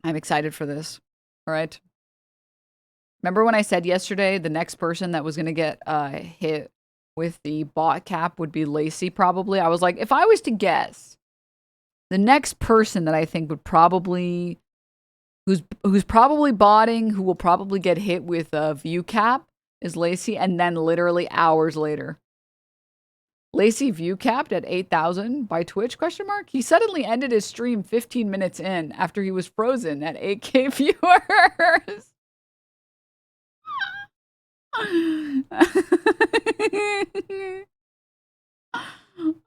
I'm excited for this. All right. Remember when I said yesterday the next person that was going to get hit with the bot cap would be Lacey, probably? I was like, if I was to guess, the next person that I think would probably who's probably botting, who will probably get hit with a view cap is Lacey, and then literally hours later. Lacey view capped at 8,000 by Twitch, question mark? He suddenly ended his stream 15 minutes in after he was frozen at 8K viewers.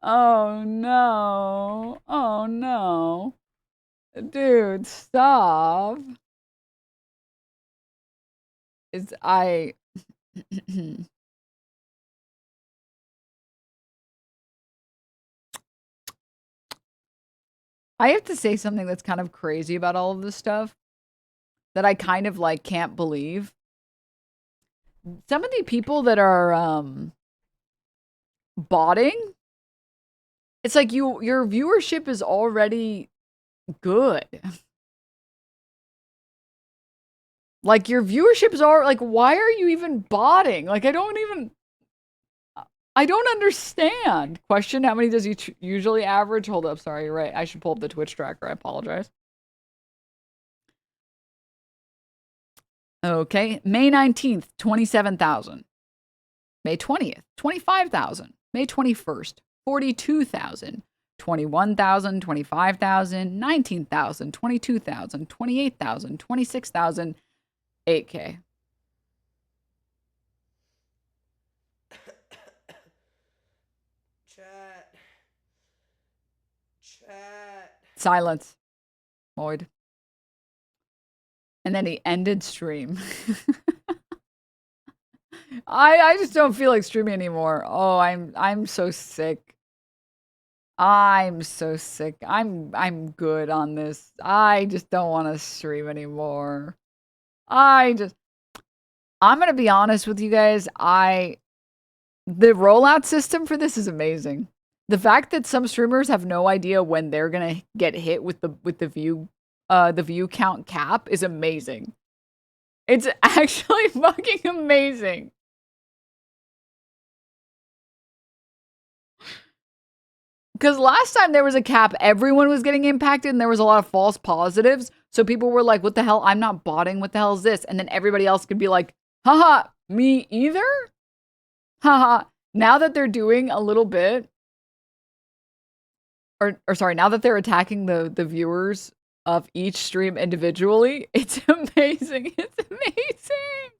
Oh no. Oh no. Dude, stop. It's I I have to say something that's kind of crazy about all of this stuff that I kind of like can't believe. Some of the people that are botting, it's like your viewership is already good. Like your viewership is all like, why are you even botting? Like I don't understand. Question: how many does he usually average? Hold up, sorry, you're right. I should pull up the Twitch tracker. I apologize. Okay, May 19th, 27,000. May 20th, 25,000. May 21st, 42,000. 21,000, 25,000, 19,000, 22,000, 28,000, 26,000, 8K. Chat. Silence. Moid. And then he ended stream. I just don't feel like streaming anymore. Oh, I'm so sick. I'm so sick. I'm good on this. I just don't want to stream anymore. I'm gonna be honest with you guys. The rollout system for this is amazing. The fact that some streamers have no idea when they're gonna get hit with the view count cap is amazing. It's actually fucking amazing. Because last time there was a cap, everyone was getting impacted and there was a lot of false positives. So people were like, what the hell? I'm not botting. What the hell is this? And then everybody else could be like, haha, me either? Haha. Now that they're doing a little bit, or sorry, now that they're attacking the viewers of each stream individually, it's amazing. It's amazing.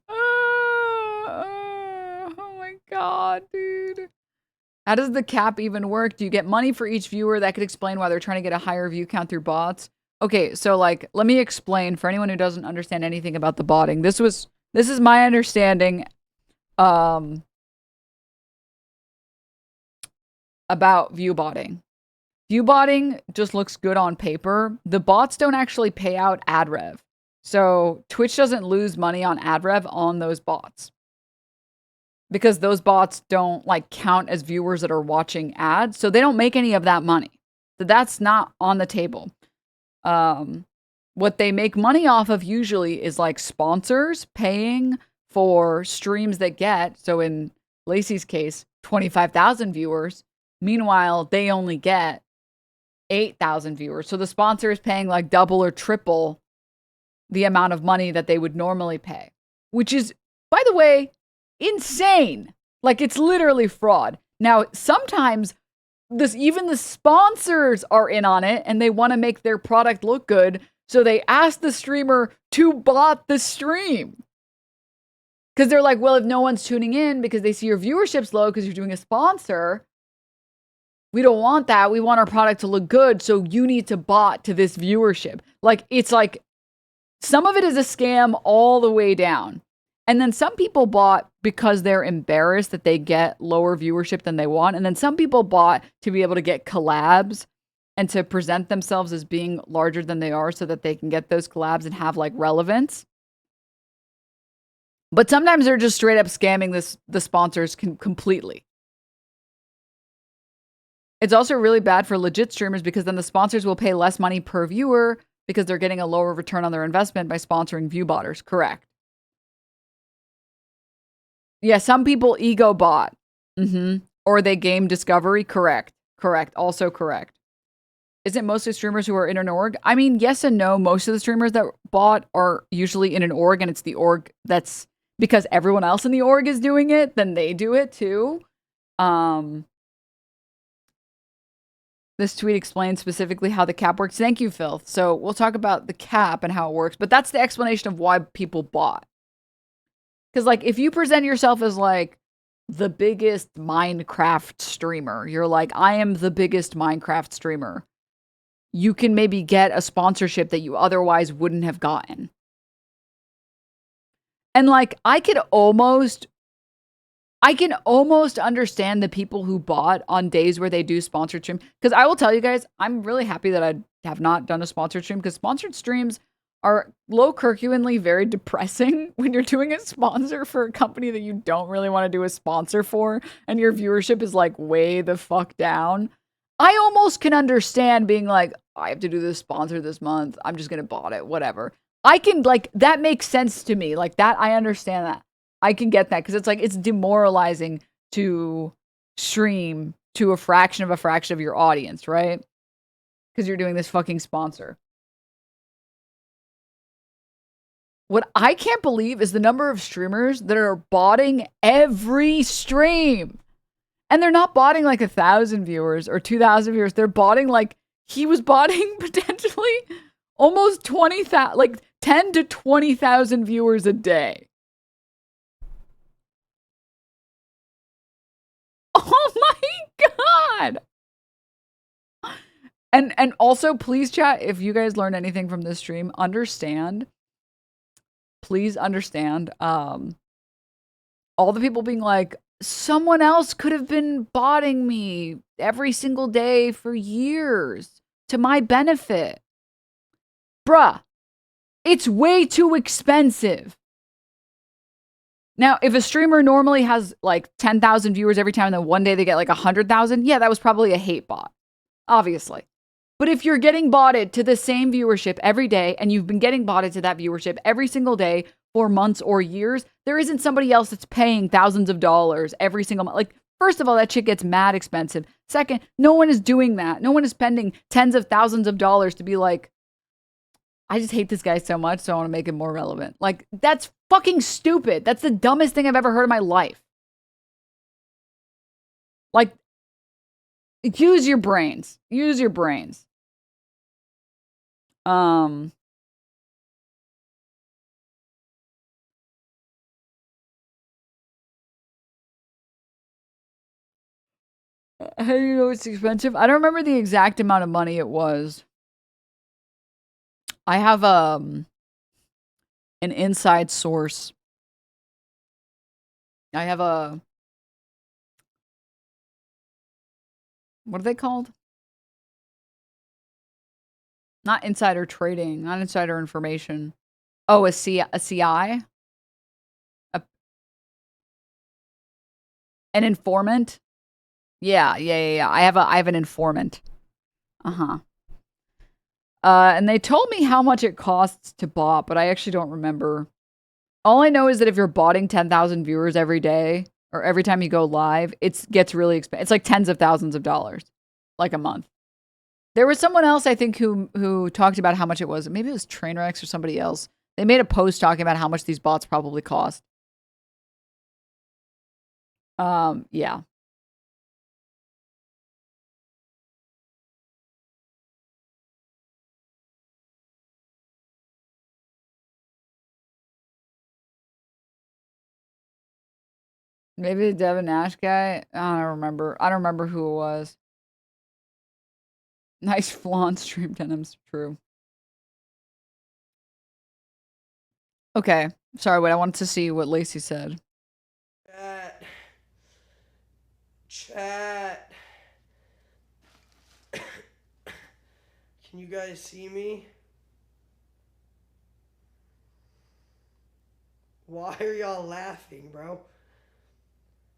Oh my god, dude. How does the cap even work? Do you get money for each viewer? That could explain why they're trying to get a higher view count through bots. Okay, so like let me explain for anyone who doesn't understand anything about the botting. This is my understanding about view botting. View botting just looks good on paper. The bots don't actually pay out ad rev. So Twitch doesn't lose money on ad rev on those bots. Because those bots don't like count as viewers that are watching ads, so they don't make any of that money. So that's not on the table. What they make money off of usually is like sponsors paying for streams that get, so in Lacey's case, 25,000 viewers. Meanwhile, they only get 8,000 viewers. So the sponsor is paying like double or triple the amount of money that they would normally pay, which is, by the way, insane. Like it's literally fraud. Now, sometimes even the sponsors are in on it and they want to make their product look good, so they ask the streamer to bot the stream. Because they're like, well, if no one's tuning in because they see your viewership's low because you're doing a sponsor, we don't want that. We want our product to look good, so you need to bot to this viewership. Like, it's like some of it is a scam all the way down. And then some people bought because they're embarrassed that they get lower viewership than they want. And then some people bought to be able to get collabs and to present themselves as being larger than they are so that they can get those collabs and have like relevance. But sometimes they're just straight up scamming the sponsors completely. It's also really bad for legit streamers because then the sponsors will pay less money per viewer because they're getting a lower return on their investment by sponsoring view botters. Correct. Yeah, some people ego bot. Or they game discovery. Correct. Correct. Also correct. Is it mostly streamers who are in an org? I mean, yes and no. Most of the streamers that bought are usually in an org, and it's the org that's because everyone else in the org is doing it, then they do it too. This tweet explains specifically how the cap works. Thank you, Phil. So we'll talk about the cap and how it works, but that's the explanation of why people bought. Because, like, if you present yourself as, like, the biggest Minecraft streamer, you're like, I am the biggest Minecraft streamer, you can maybe get a sponsorship that you otherwise wouldn't have gotten. And, like, I can almost understand the people who bought on days where they do sponsored stream. Because I will tell you guys, I'm really happy that I have not done a sponsored stream because sponsored streams are low-curcularly very depressing when you're doing a sponsor for a company that you don't really want to do a sponsor for and your viewership is like way the fuck down. I almost can understand being like, I have to do this sponsor this month. I'm just going to bought it, whatever. I can, like, that makes sense to me. Like, that, I understand that. I can get that because it's like, it's demoralizing to stream to a fraction of your audience, right? Because you're doing this fucking sponsor. What I can't believe is the number of streamers that are botting every stream. And they're not botting like 1,000 viewers or 2,000 viewers. They're botting like, he was botting potentially almost 20,000, like 10 to 20,000 viewers a day. Oh my God. And also, please, chat, if you guys learn anything from this stream, please understand, all the people being like, someone else could have been botting me every single day for years to my benefit. Bruh, it's way too expensive. Now, if a streamer normally has like 10,000 viewers every time and then one day they get like 100,000, yeah, that was probably a hate bot, obviously. But if you're getting botted to the same viewership every day and you've been getting botted to that viewership every single day for months or years, there isn't somebody else that's paying thousands of dollars every single month. Like, first of all, that shit gets mad expensive. Second, no one is doing that. No one is spending tens of thousands of dollars to be like, I just hate this guy so much, so I want to make him more relevant. Like, that's fucking stupid. That's the dumbest thing I've ever heard in my life. Like, use your brains. Use your brains. How do you know it's expensive? I don't remember the exact amount of money it was. I have an inside source. I have a, what are they called? Not insider trading, not insider information. Oh, a CI? An informant? Yeah. I have an informant. Uh-huh. And they told me how much it costs to bot, but I actually don't remember. All I know is that if you're botting 10,000 viewers every day or every time you go live, it gets really expensive. It's like tens of thousands of dollars, like a month. There was someone else, I think, who talked about how much it was. Maybe it was Trainwrecks or somebody else. They made a post talking about how much these bots probably cost. Yeah. Maybe the Devin Nash guy. I don't remember. I don't remember who it was. Nice flan stream, Denims. True. Okay. Sorry, wait. I wanted to see what Lacey said. Chat. Can you guys see me? Why are y'all laughing, bro?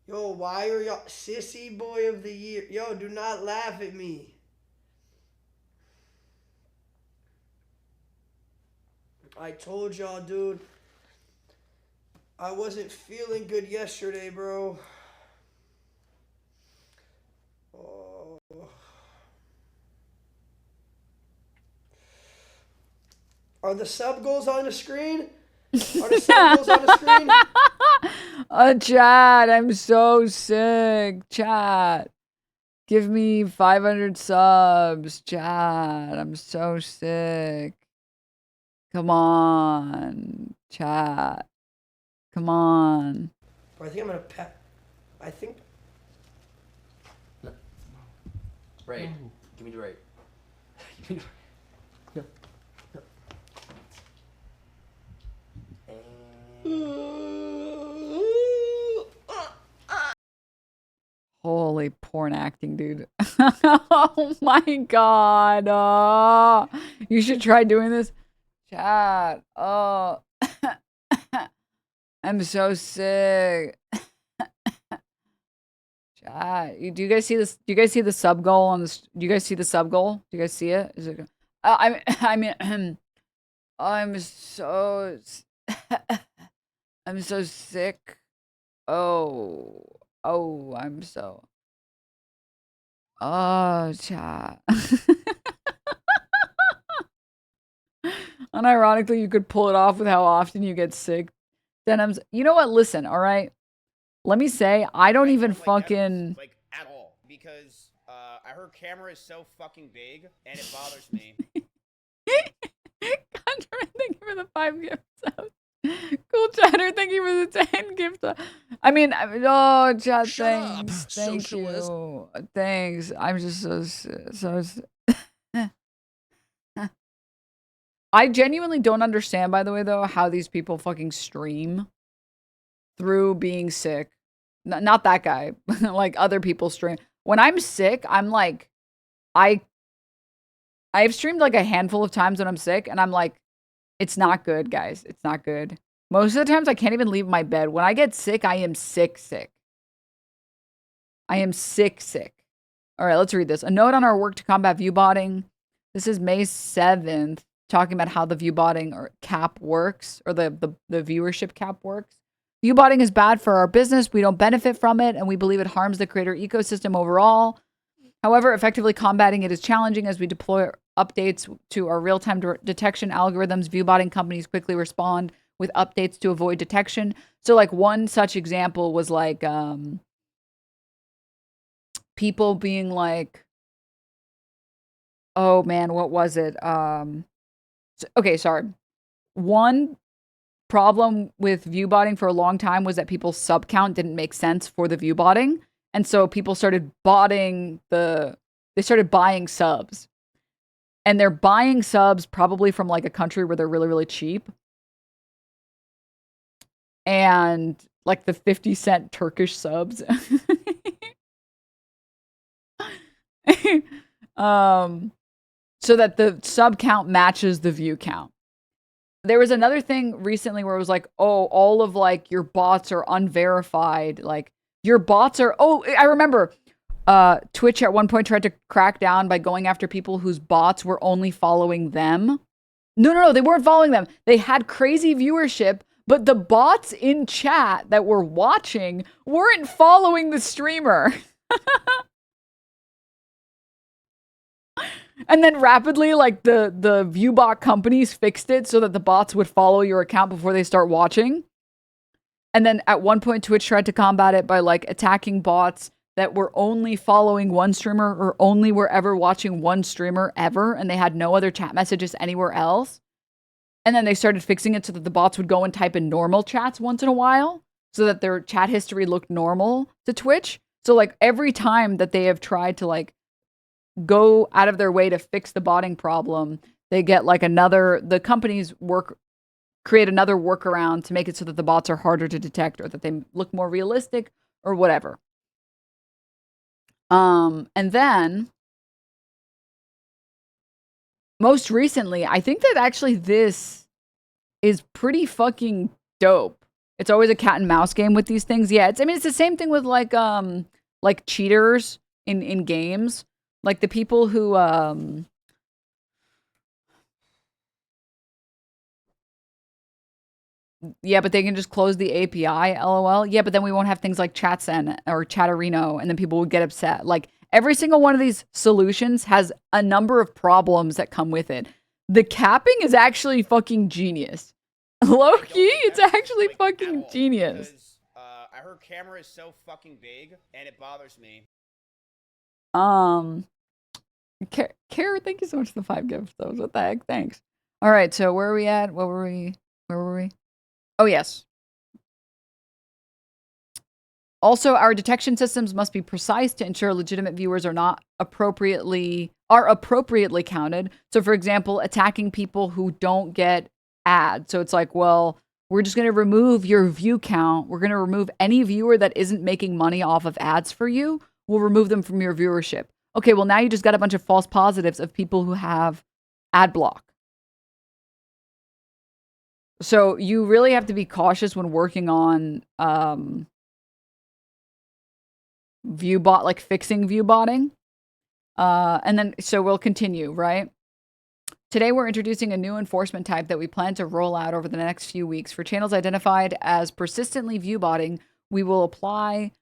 Yo, why are y'all sissy boy of the year? Yo, do not laugh at me. I told y'all, dude. I wasn't feeling good yesterday, bro. Oh. Are the sub goals on the screen? Are the sub goals on the screen? Chat, I'm so sick. Chat, give me 500 subs. Chat, I'm so sick. Come on, chat. Come on. Bro, I think I'm gonna I think. Right. Give me the right. Give me the Holy porn acting, dude. Oh my god. You should try doing this. Chat. Oh. I'm so sick. Chat. Do you guys see this? Do you guys see the sub goal on this? Do you guys see the sub goal? Do you guys see it? Is it? I mean, I'm so, I'm so sick. Oh, I'm so. Oh, chat. Unironically, you could pull it off with how often you get sick. Denims. You know what? Listen, all right. Let me say, I don't even fucking Denims, like at all, because her camera is so fucking big and it bothers me. Conjurer, thank you for the 5 gifts. Cool chatter, thank you for the 10 gifts. I mean, oh, chat, thanks. Thank socialist. you. Thanks. I'm just so. I genuinely don't understand, by the way, though, how these people fucking stream through being sick. Not that guy, like other people stream. When I'm sick, I'm like, I've streamed like a handful of times when I'm sick, and I'm like, it's not good, guys. It's not good. Most of the times, I can't even leave my bed. When I get sick, I am sick. I am sick. All right, let's read this. A note on our work to combat viewbotting. This is May 7th, talking about how the viewbotting or cap works, or the viewership cap works. Viewbotting is bad for our business. We don't benefit from it, and we believe it harms the creator ecosystem overall. However, effectively combating it is challenging as we deploy updates to our real-time detection algorithms. Viewbotting companies quickly respond with updates to avoid detection. So, like, one such example was like people being like, oh man, what was it? Okay, sorry. One problem with viewbotting for a long time was that people's sub count didn't make sense for the viewbotting. And so people started they started buying subs. And they're buying subs probably from like a country where they're really, really cheap. And like the 50-cent Turkish subs. So that the sub count matches the view count. There was another thing recently where it was like, oh, all of like your bots are unverified. Like your bots are, oh, I remember Twitch at one point tried to crack down by going after people whose bots were only following them. No, they weren't following them. They had crazy viewership, but the bots in chat that were watching weren't following the streamer. And then rapidly, like the viewbot companies fixed it so that the bots would follow your account before they start watching. And then at one point, Twitch tried to combat it by like attacking bots that were only following one streamer or only were ever watching one streamer ever, and they had no other chat messages anywhere else. And then they started fixing it so that the bots would go and type in normal chats once in a while so that their chat history looked normal to Twitch. So like every time that they have tried to like go out of their way to fix the botting problem, they get like the companies create another workaround to make it so that the bots are harder to detect or that they look more realistic or whatever. And then most recently, I think that actually this is pretty fucking dope. It's always a cat and mouse game with these things. Yeah, I mean it's the same thing with like cheaters in games. Like the people who yeah, but they can just close the API, LOL. Yeah, but then we won't have things like Chatsen or Chatterino, and then people would get upset. Like every single one of these solutions has a number of problems that come with it. The capping is actually fucking genius. Low key, it's actually fucking genius. Because, her camera is so fucking big, and it bothers me. Care, thank you so much for the 5 gifts. Though. What the heck? Thanks. All right, so where are we at? Where were we? Oh, yes. Also, our detection systems must be precise to ensure legitimate viewers are not appropriately counted. So, for example, attacking people who don't get ads. So it's like, well, we're just going to remove your view count. We're going to remove any viewer that isn't making money off of ads for you. We'll remove them from your viewership. Okay, well, now you just got a bunch of false positives of people who have ad block. So you really have to be cautious when working on viewbot, like fixing viewbotting. And then, so we'll continue, right? Today, we're introducing a new enforcement type that we plan to roll out over the next few weeks. For channels identified as persistently viewbotting, we will apply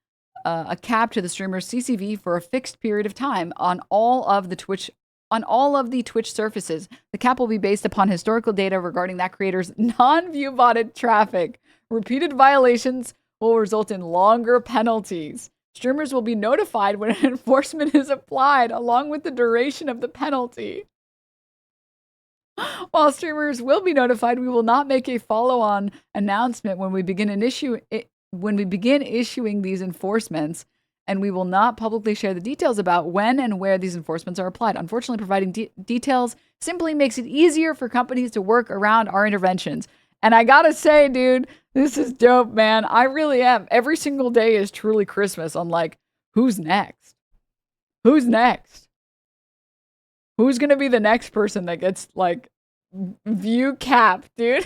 a cap to the streamer's CCV for a fixed period of time on all of the Twitch surfaces. The cap will be based upon historical data regarding that creator's non-viewbotted traffic. Repeated violations will result in longer penalties. Streamers will be notified when enforcement is applied, along with the duration of the penalty. While streamers will be notified, we will not make a follow-on announcement when we begin issuing these enforcements, and we will not publicly share the details about when and where these enforcements are applied. Unfortunately, providing details simply makes it easier for companies to work around our interventions. And I gotta say, dude, this is dope, man. I really am. Every single day is truly Christmas. I'm like, who's next? Who's next? Who's gonna be the next person that gets, like, view cap, dude?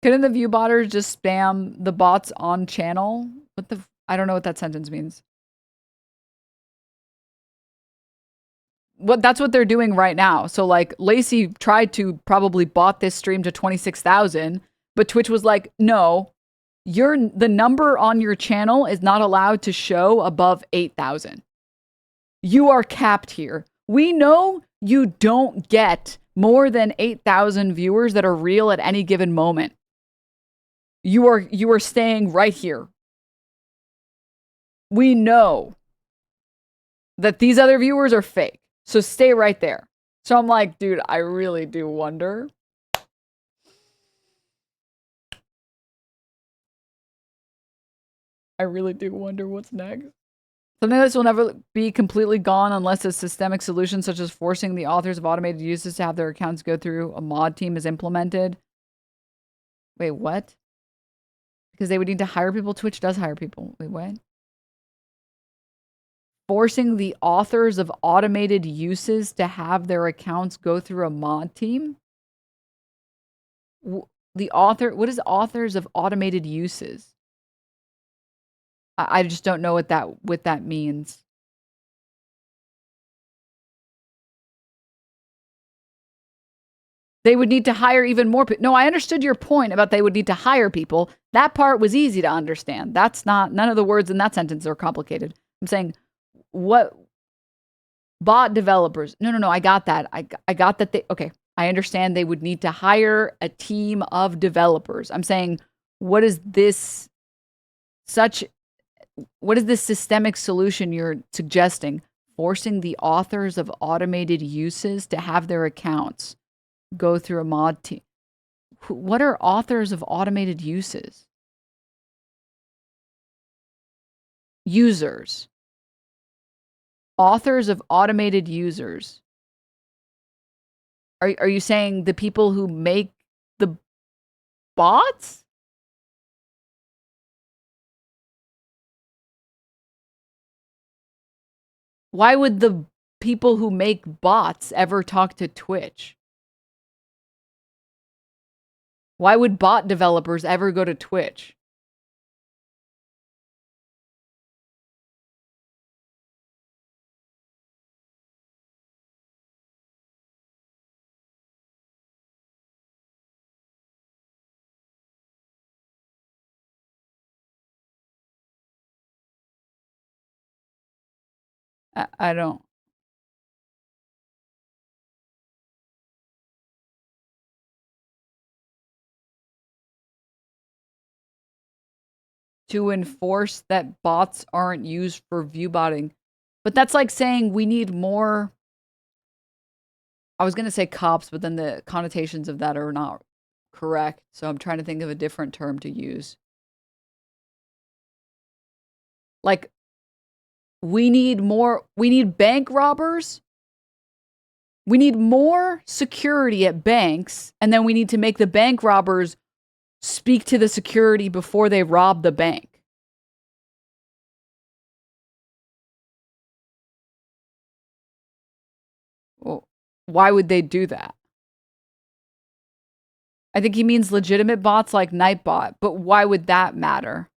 Couldn't the view botters just spam the bots on channel? I don't know what that sentence means. That's what they're doing right now. So like Lacey tried to probably bot this stream to 26,000, but Twitch was like, no, the number on your channel is not allowed to show above 8,000. You are capped here. We know you don't get more than 8,000 viewers that are real at any given moment. You are staying right here. We know that these other viewers are fake. So stay right there. So I'm like, dude, I really do wonder. I really do wonder what's next. Something like this will never be completely gone unless a systemic solution such as forcing the authors of automated uses to have their accounts go through a mod team is implemented. Wait, what? Because they would need to hire people. Twitch does hire people. Wait, what? Forcing the authors of automated uses to have their accounts go through a mod team? What is authors of automated uses? I just don't know what that means. They would need to hire even more people. No, I understood your point about they would need to hire people. That part was easy to understand. None of the words in that sentence are complicated. I'm saying, what bot developers? No, I got that. I got that okay, I understand they would need to hire a team of developers. I'm saying, what is this systemic solution you're suggesting? Forcing the authors of automated uses to have their accounts go through a mod team. What are authors of automated uses? Users. Authors of automated users. Are you saying the people who make the bots? Why would the people who make bots ever talk to Twitch? Why would bot developers ever go to Twitch? I don't. To enforce that bots aren't used for view botting. But that's like saying we need more. I was going to say cops, but then the connotations of that are not correct. So I'm trying to think of a different term to use. Like, we need bank robbers. We need more security at banks, and then we need to make the bank robbers speak to the security before they rob the bank. Well, why would they do that? I think he means legitimate bots like Nightbot, but why would that matter?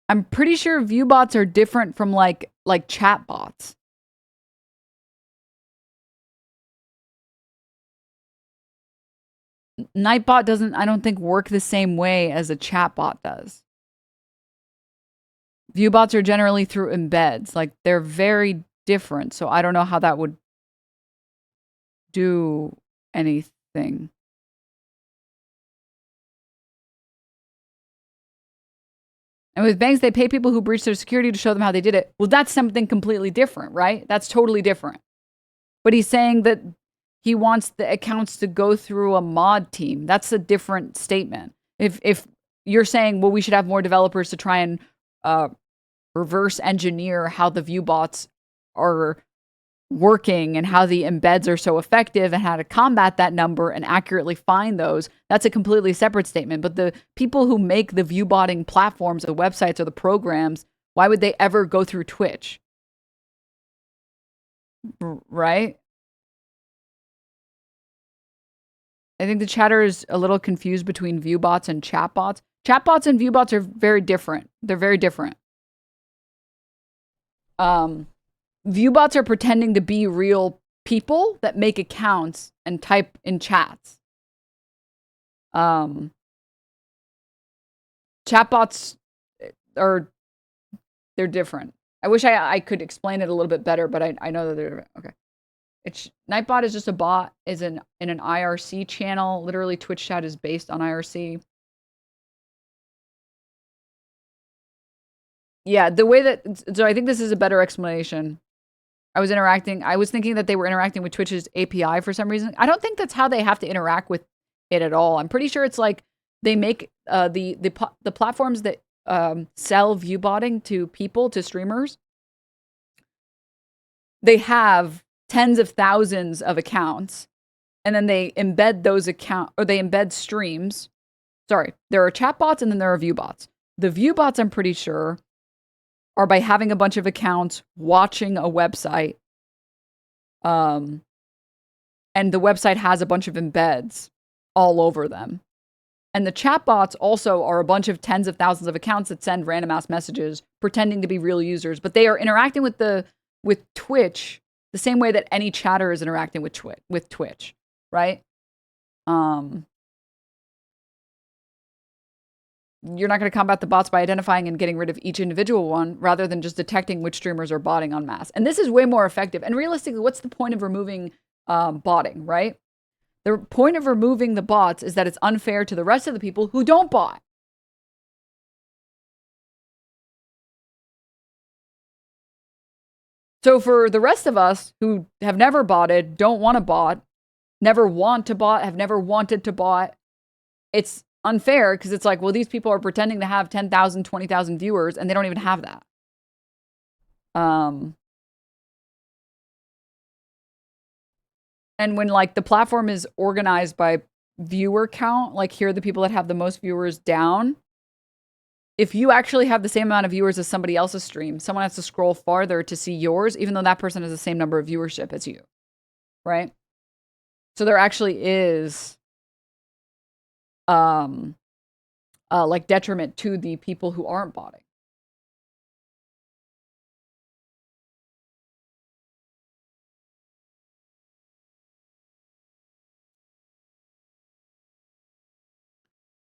I'm pretty sure view bots are different from like chat bots. Nightbot doesn't, I don't think, work the same way as a chatbot does. Viewbots are generally through embeds. Like, they're very different, so I don't know how that would do anything. And with banks, they pay people who breach their security to show them how they did it. Well, that's something completely different, right? That's totally different. But he's saying that he wants the accounts to go through a mod team. That's a different statement. If you're saying, well, we should have more developers to try and reverse engineer how the view bots are working and how the embeds are so effective and how to combat that number and accurately find those, that's a completely separate statement. But the people who make the view botting platforms, the websites or the programs, why would they ever go through Twitch? Right? I think the chatter is a little confused between view bots and chatbots. Chatbots and view bots are very different. They're very different. View bots are pretending to be real people that make accounts and type in chats. Chatbots they're different. I wish I could explain it a little bit better, but I know that they're different. Okay. Nightbot is just a bot, is in an IRC channel. Literally, Twitch chat is based on IRC. Yeah, the way that, so I think this is a better explanation. I was thinking that they were interacting with Twitch's API for some reason. I don't think that's how they have to interact with it at all. I'm pretty sure it's like they make the platforms that sell view botting to people, to streamers. They have tens of thousands of accounts, and then they embed those they embed streams. Sorry, there are chat bots and then there are view bots. The view bots, I'm pretty sure, are by having a bunch of accounts watching a website. And the website has a bunch of embeds all over them. And the chatbots also are a bunch of tens of thousands of accounts that send random ass messages pretending to be real users, but they are interacting with Twitch the same way that any chatter is interacting with Twitch, right? You're not going to combat the bots by identifying and getting rid of each individual one rather than just detecting which streamers are botting en masse. And this is way more effective. And realistically, what's the point of removing botting, right? The point of removing the bots is that it's unfair to the rest of the people who don't bot. So for the rest of us who have never botted, don't want to bot, never want to bot, have never wanted to bot, it's unfair because it's like, well, these people are pretending to have 10,000, 20,000 viewers and they don't even have that. And when like the platform is organized by viewer count, like here are the people that have the most viewers down. If you actually have the same amount of viewers as somebody else's stream, someone has to scroll farther to see yours, even though that person has the same number of viewership as you. right? So there actually is like detriment to the people who aren't botting.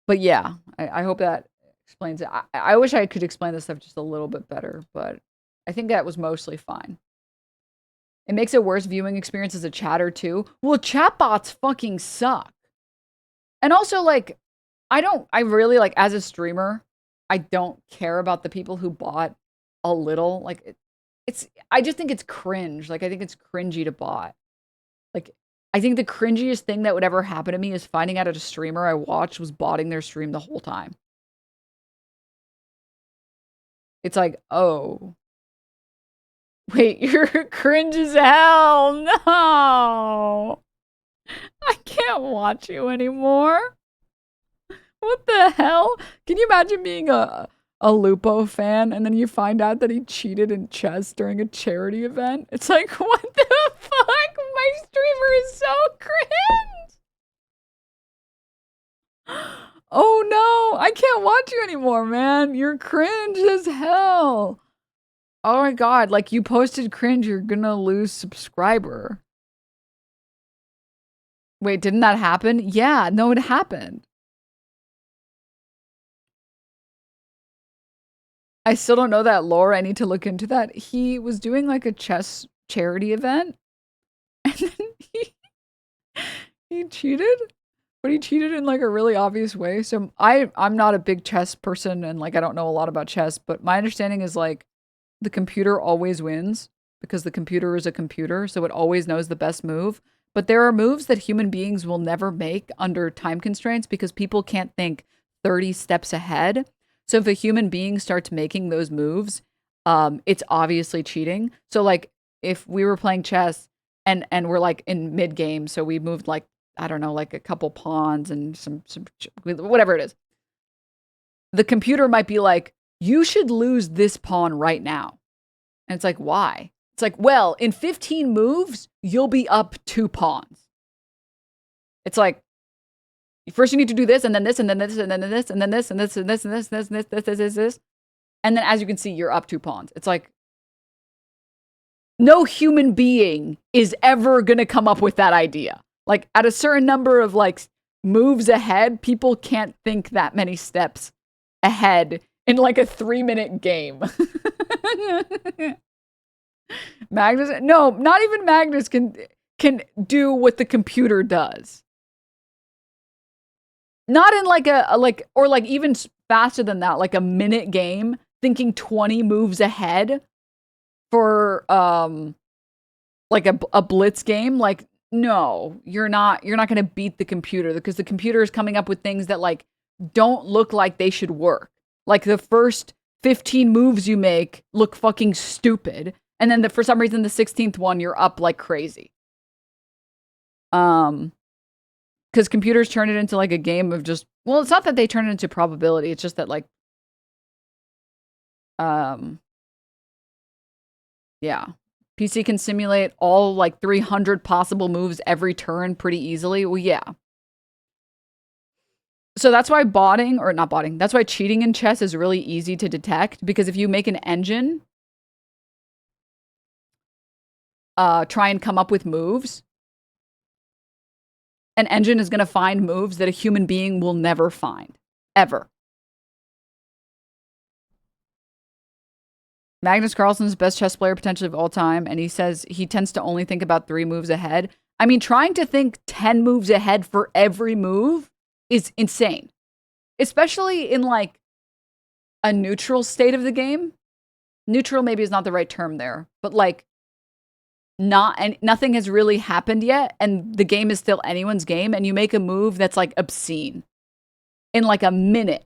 But yeah, I hope that explains it. I wish I could explain this stuff just a little bit better, but I think that was mostly fine. It makes it worse viewing experience as a chatter too. Well, chatbots fucking suck. And also, like, I really, like, as a streamer, I don't care about the people who bot a little. Like, I just think it's cringe. Like, I think it's cringy to bot. Like, I think the cringiest thing that would ever happen to me is finding out a streamer I watched was botting their stream the whole time. It's like, oh. Wait, you're cringe as hell. No. I can't watch you anymore. What the hell? Can you imagine being a Lupo fan and then you find out that he cheated in chess during a charity event? It's like, what the fuck? My streamer is so cringe. Oh no, I can't watch you anymore, man. You're cringe as hell. Oh my god, like you posted cringe, you're gonna lose subscriber. Wait, didn't that happen? Yeah, no, it happened. I still don't know that lore. I need to look into that. He was doing like a chess charity event and then he cheated, but he cheated in like a really obvious way. So I'm not a big chess person and like I don't know a lot about chess, but my understanding is like the computer always wins because the computer is a computer, so it always knows the best move. But there are moves that human beings will never make under time constraints because people can't think 30 steps ahead. So if a human being starts making those moves, it's obviously cheating. So like if we were playing chess and we're like in mid game, so we moved like, I don't know, like a couple pawns and some whatever it is. The computer might be like, you should lose this pawn right now. And it's like, why? It's like, well, in 15 moves, you'll be up 2 pawns. It's like, first you need to do this, and then this, and then this, and then this, and then this, and this, and this, and this, and this, and this. And then as you can see, you're up 2 pawns. It's like, no human being is ever going to come up with that idea. Like, at a certain number of, like, moves ahead, people can't think that many steps ahead in, like, a 3-minute game. Magnus, no, not even Magnus can do what the computer does. Not in like a like, or like even faster than that, like a minute game, thinking 20 moves ahead for like a blitz game. Like, no, you're not going to beat the computer because the computer is coming up with things that like don't look like they should work. Like the first 15 moves you make look fucking stupid. And then for some reason, the 16th one, you're up like crazy. Because computers turn it into like a game of just, well, it's not that they turn it into probability. It's just that like, yeah. PC can simulate all like 300 possible moves every turn pretty easily. Well, yeah. So that's why that's why cheating in chess is really easy to detect. Because if you make an engine try and come up with moves, an engine is going to find moves that a human being will never find, ever. Magnus Carlsen's best chess player potentially of all time, and he says he tends to only think about 3 moves ahead. I mean, trying to think 10 moves ahead for every move is insane. Especially in, like, a neutral state of the game. Neutral maybe is not the right term there, but, like, nothing has really happened yet, and the game is still anyone's game, and you make a move that's like obscene in like a minute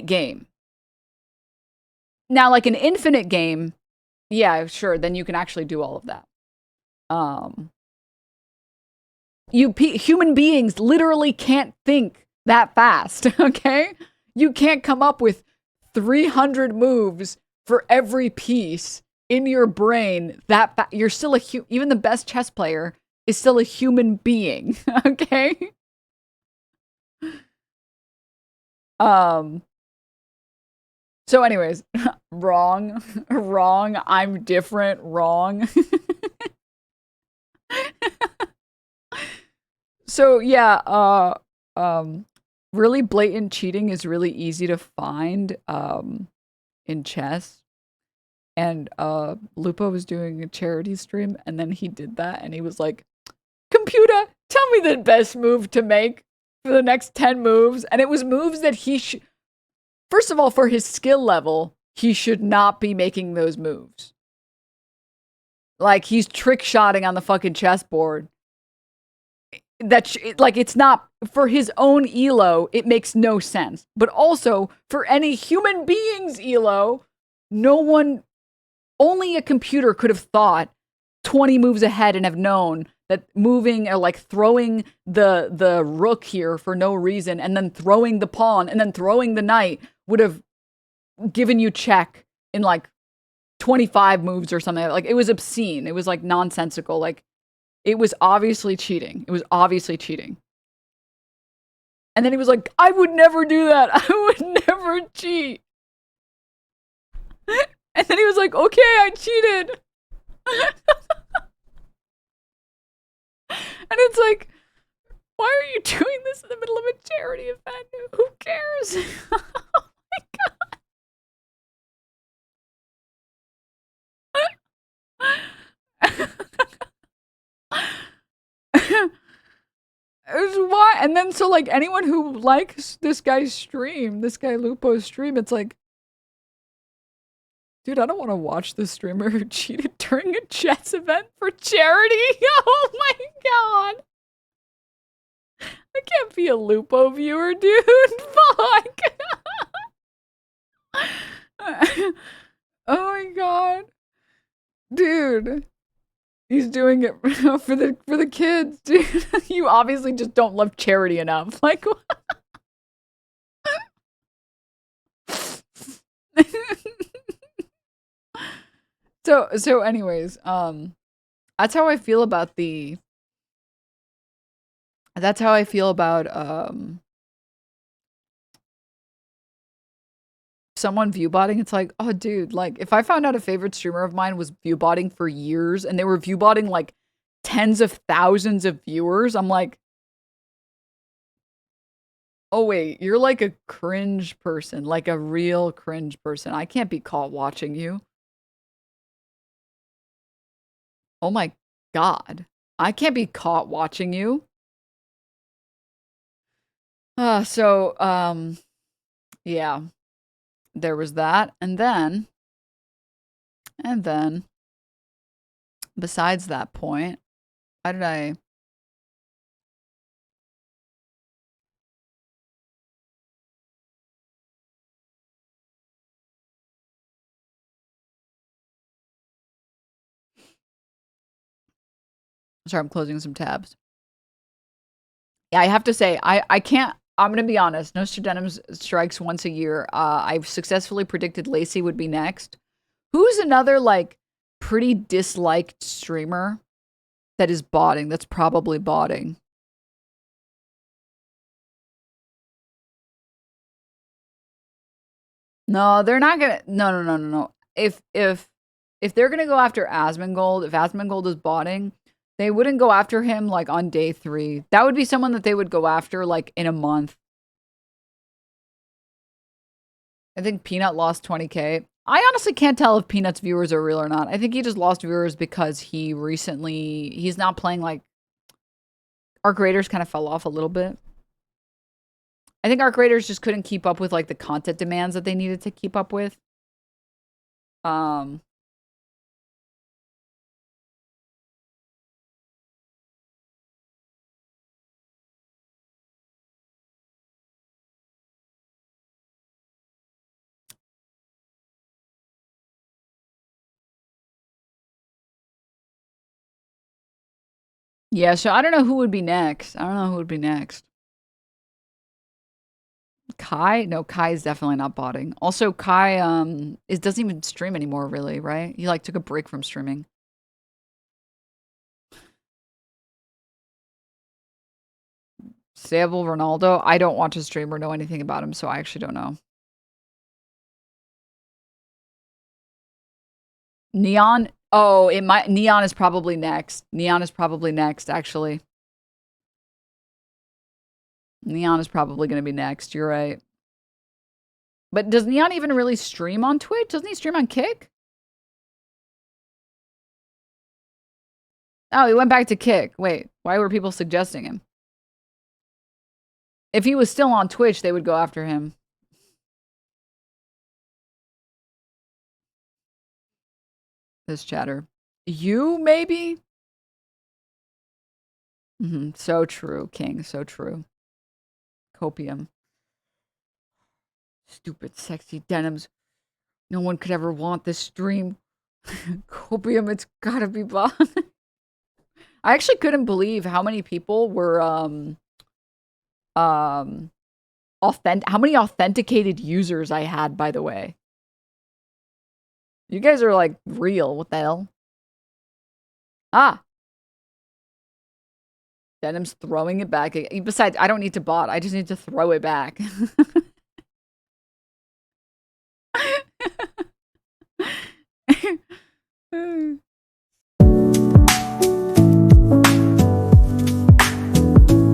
game. Now, like an infinite game, yeah, sure, then you can actually do all of that. Human beings literally can't think that fast, okay? You can't come up with 300 moves for every piece in your brain, you're still even the best chess player is still a human being. Okay. So anyways, wrong, wrong. I'm different. Wrong. So yeah, really blatant cheating is really easy to find in chess. And Lupo was doing a charity stream, and then he did that, and he was like, "Computer, tell me the best move to make for the next 10 moves." And it was moves that he should. First of all, for his skill level, he should not be making those moves. Like, he's trick shotting on the fucking chessboard. Like, it's not for his own elo, it makes no sense. But also for any human being's elo, only a computer could have thought 20 moves ahead and have known that moving or like throwing the rook here for no reason and then throwing the pawn and then throwing the knight would have given you check in like 25 moves or something. Like, it was obscene. It was like nonsensical. Like, it was obviously cheating. It was obviously cheating. And then he was like, "I would never do that. I would never cheat." And then he was like, "Okay, I cheated." And it's like, why are you doing this in the middle of a charity event? Who cares? Oh my god. Why? And then so like anyone who likes this guy's stream, this guy Lupo's stream, it's like, dude, I don't want to watch the streamer who cheated during a chess event for charity. Oh my god. I can't be a Lupo viewer, dude. Fuck. Oh my god. Dude. He's doing it for the kids, dude. You obviously just don't love charity enough. Like, so anyways, that's how I feel about someone viewbotting. It's like, oh dude, like if I found out a favorite streamer of mine was viewbotting for years and they were viewbotting like tens of thousands of viewers, I'm like, oh wait, you're like a cringe person, like a real cringe person. I can't be caught watching you. Oh my god. I can't be caught watching you. Yeah. There was that, and then besides that point, why did I sorry, I'm closing some tabs. Yeah, I have to say, I can't. I'm gonna be honest. Denims strikes once a year. I've successfully predicted Lacey would be next. Who's another like pretty disliked streamer that is botting? That's probably botting. No, they're not gonna. No. If they're gonna go after Asmongold, if Asmongold is botting, they wouldn't go after him like on day 3. That would be someone that they would go after like in a month. I think Peanut lost 20K. I honestly can't tell if Peanut's viewers are real or not. I think he just lost viewers because he's not playing like Arc Raiders kind of fell off a little bit. I think Arc Raiders just couldn't keep up with like the content demands that they needed to keep up with. Yeah, so I don't know who would be next. Kai? No, Kai is definitely not botting. Also, Kai doesn't even stream anymore, really, right? He like took a break from streaming. Stable Ronaldo. I don't watch his stream or know anything about him, so I actually don't know. Neon. Oh, it might. Neon is probably next. Neon is probably next, actually. Neon is probably going to be next. You're right. But does Neon even really stream on Twitch? Doesn't he stream on Kick? Oh, he went back to Kick. Wait, why were people suggesting him? If he was still on Twitch, they would go after him. This chatter. You, maybe? So true, King. So true. Copium. Stupid, sexy denims. No one could ever want this stream. Copium, it's gotta be bought. I actually couldn't believe how many people were, how many authenticated users I had, by the way. You guys are, like, real. What the hell? Ah! Denim's throwing it back. Besides, I don't need to bot. I just need to throw it back.